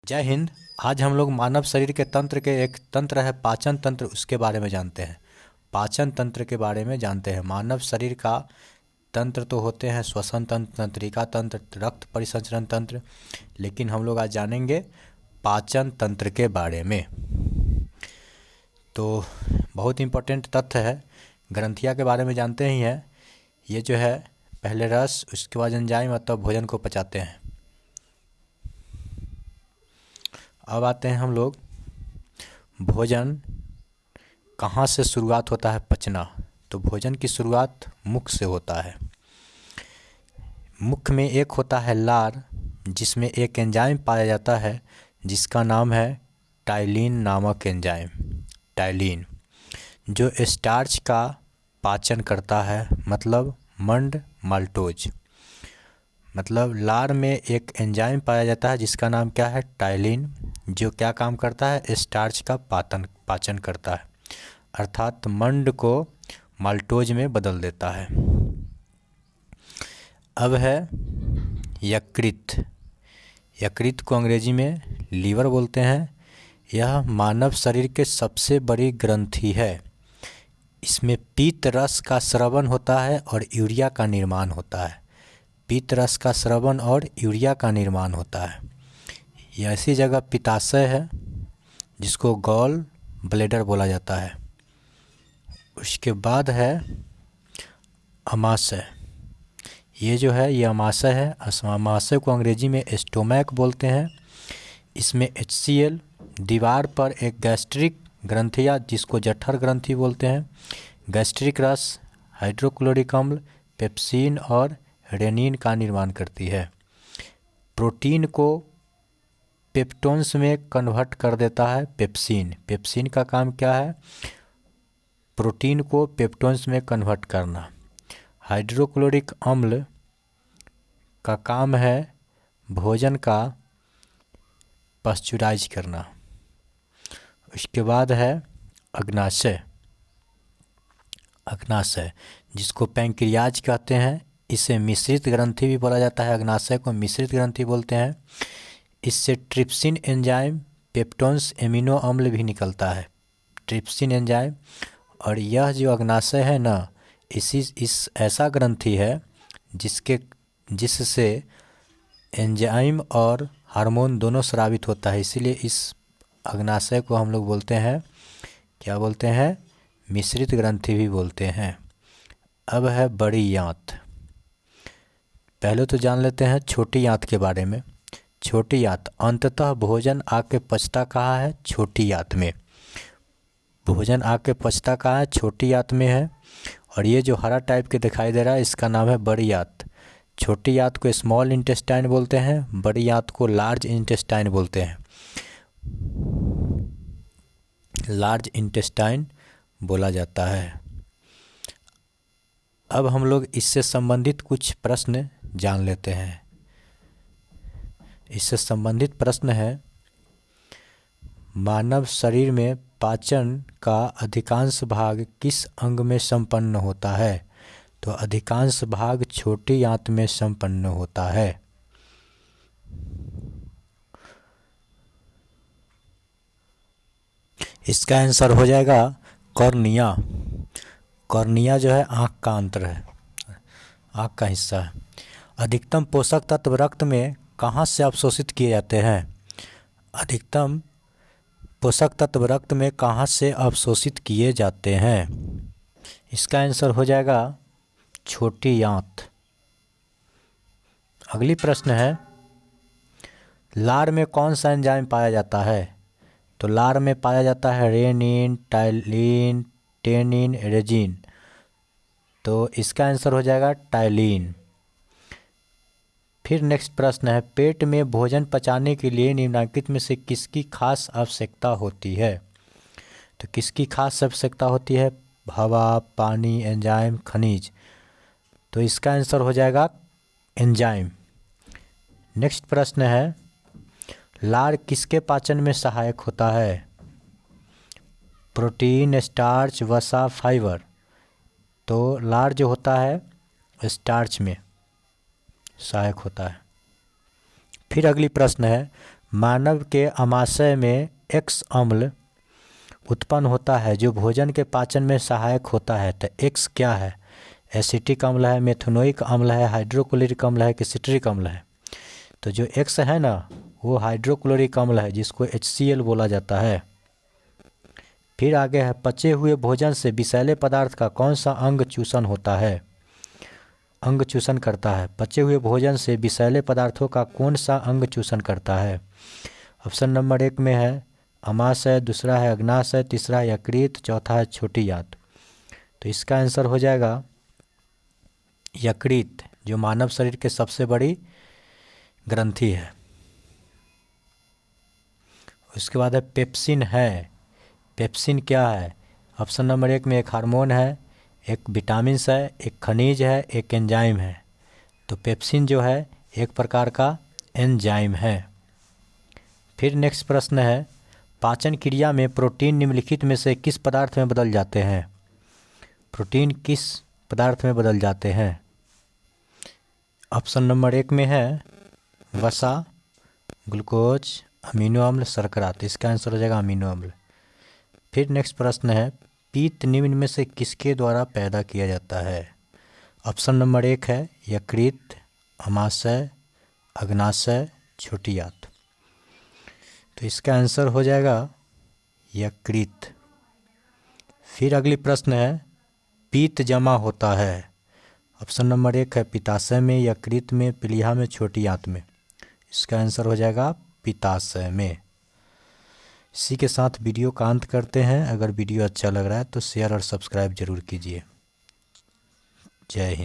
जय हिंद। आज हम लोग मानव शरीर के तंत्र के एक तंत्र है पाचन तंत्र, उसके बारे में जानते हैं। पाचन तंत्र के बारे में जानते हैं। मानव शरीर का तंत्र तो होते हैं श्वसन तंत्र, तंत्रिका तंत्र, रक्त परिसंचरण तंत्र, लेकिन हम लोग आज जानेंगे पाचन तंत्र के बारे में। तो बहुत इम्पोर्टेंट तथ्य है। ग्रंथियाँ के बारे में जानते ही हैं। ये जो है पहले रस, उसके बाद एंजाइम, मतलब भोजन को पचाते हैं। अब आते हैं हम लोग, भोजन कहाँ से शुरुआत होता है पचना। तो भोजन की शुरुआत मुख से होता है। मुख में एक होता है लार, जिसमें एक एंजाइम पाया जाता है जिसका नाम है टाइलिन नामक एंजाइम। टाइलिन जो स्टार्च का पाचन करता है, मतलब मंड माल्टोज। मतलब लार में एक एंजाइम पाया जाता है जिसका नाम क्या है, टाइलिन, जो क्या काम करता है, स्टार्च का पाचन करता है, अर्थात मंड को माल्टोज में बदल देता है। अब है यकृत। यकृत को अंग्रेजी में लीवर बोलते हैं। यह मानव शरीर के सबसे बड़ी ग्रंथि है। इसमें पीत रस का स्रवण होता है और यूरिया का निर्माण होता है। पीत रस का स्रवण और यूरिया का निर्माण होता है। यह ऐसी जगह पित्ताशय है जिसको गॉल ब्लैडर बोला जाता है। उसके बाद है अमाशय। ये जो है ये अमाशय है। अमाशय को अंग्रेजी में स्टोमैक बोलते हैं। इसमें HCl, दीवार पर एक गैस्ट्रिक ग्रंथि या जिसको जठर ग्रंथि बोलते हैं, गैस्ट्रिक रस, हाइड्रोक्लोरिक अम्ल, पेप्सिन और रेनिन का निर्माण करती है। प्रोटीन को पेप्टोन्स में कन्वर्ट कर देता है पेप्सिन। पेप्सिन का काम क्या है, प्रोटीन को पेप्टोन्स में कन्वर्ट करना। हाइड्रोक्लोरिक अम्ल का काम है भोजन का पास्चुराइज करना। उसके बाद है अग्नाशय। अग्नाशय जिसको पैंक्रियाज कहते हैं, इसे मिश्रित ग्रंथि भी बोला जाता है। अग्नाशय को मिश्रित ग्रंथि बोलते हैं। इससे ट्रिप्सिन एंजाइम, पेप्टोन्स एमिनो अम्ल भी निकलता है, ट्रिप्सिन एंजाइम। और यह जो अग्नाशय है ना, इस ऐसा ग्रंथि है जिससे एंजाइम और हार्मोन दोनों स्रावित होता है। इसीलिए इस अग्नाशय को हम लोग बोलते हैं, क्या बोलते हैं, मिश्रित ग्रंथि भी बोलते हैं। अब है बड़ी आंत। पहले तो जान लेते हैं छोटी आंत के बारे में। छोटी आंत, अंततः भोजन आके पचता कहाँ है, छोटी आंत में। भोजन आके पचता कहाँ है, छोटी आंत में है। और ये जो हरा टाइप के दिखाई दे रहा है, इसका नाम है बड़ी आंत। छोटी आंत को स्मॉल इंटेस्टाइन बोलते हैं, बड़ी आंत को लार्ज इंटेस्टाइन बोलते हैं। लार्ज इंटेस्टाइन बोला जाता है। अब हम लोग इससे संबंधित कुछ प्रश्न जान लेते हैं। इससे संबंधित प्रश्न है, मानव शरीर में पाचन का अधिकांश भाग किस अंग में संपन्न होता है। तो अधिकांश भाग छोटी आंत में संपन्न होता है। इसका आंसर हो जाएगा कॉर्निया। कॉर्निया जो है आँख का अंतर है, आँख का हिस्सा है। अधिकतम पोषक तत्व रक्त में कहाँ से अवशोषित किए जाते हैं। अधिकतम पोषक तत्व रक्त में कहाँ से अवशोषित किए जाते हैं। इसका आंसर हो जाएगा छोटी आंत। अगली प्रश्न है, लार में कौन सा एंजाइम पाया जाता है। तो लार में पाया जाता है रेनिन, टाइलिन, टेनिन, रेजिन। तो इसका आंसर हो जाएगा टाइलिन। फिर नेक्स्ट प्रश्न है, पेट में भोजन पचाने के लिए निम्नलिखित में से किसकी खास आवश्यकता होती है। तो किसकी खास आवश्यकता होती है, हवा, पानी, एंजाइम, खनिज। तो इसका आंसर हो जाएगा एंजाइम। नेक्स्ट प्रश्न है, लार किसके पाचन में सहायक होता है। प्रोटीन, स्टार्च, वसा, फाइबर। तो लार जो होता है स्टार्च में सहायक होता है। फिर अगली प्रश्न है, मानव के आमाशय में एक्स अम्ल उत्पन्न होता है जो भोजन के पाचन में सहायक होता है। तो एक्स क्या है? एसिटिक अम्ल है, मेथनोइक अम्ल है, हाइड्रोक्लोरिक अम्ल है कि सिट्रिक अम्ल है? तो जो एक्स है ना वो हाइड्रोक्लोरिक अम्ल है जिसको HCl बोला जाता है। फिर आगे है, पचे हुए भोजन से विषैले पदार्थ का कौन सा अंग चूषण होता है? अंग चूषण करता है। पचे हुए भोजन से विषैले पदार्थों का कौन सा अंग चूषण करता है? ऑप्शन नंबर 1 में है अमाशय, दूसरा है अग्नाशय, तीसरा है यकृत, चौथा है छोटी आंत। तो इसका आंसर हो जाएगा यकृत, जो मानव शरीर के सबसे बड़ी ग्रंथि है। उसके बाद है पेप्सिन है। पेप्सिन क्या है? ऑप्शन नंबर 1 में एक हार्मोन है, एक विटामिन है, एक खनिज है, एक एंजाइम है। तो पेप्सिन जो है एक प्रकार का एंजाइम है। फिर नेक्स्ट प्रश्न है, पाचन क्रिया में प्रोटीन निम्नलिखित में से किस पदार्थ में बदल जाते हैं? प्रोटीन किस पदार्थ में बदल जाते हैं? ऑप्शन नंबर 1 में है वसा, ग्लूकोज, अमीनो अम्ल, शर्करा। तो इसका आंसर हो जाएगा अमीनो अम्ल। फिर नेक्स्ट प्रश्न है, पित्त निम्न में से किसके द्वारा पैदा किया जाता है? ऑप्शन नंबर 1 है यकृत, अमाशय, अग्नाशय, छोटी आंत। तो इसका आंसर हो जाएगा यकृत। फिर अगली प्रश्न है, पित्त जमा होता है। ऑप्शन नंबर 1 है पित्ताशय में, यकृत में, प्लीहा में, छोटी आंत में। इसका आंसर हो जाएगा पित्ताशय में। इसी के साथ वीडियो का अंत करते हैं। अगर वीडियो अच्छा लग रहा है तो शेयर और सब्सक्राइब जरूर कीजिए। जय हिंद।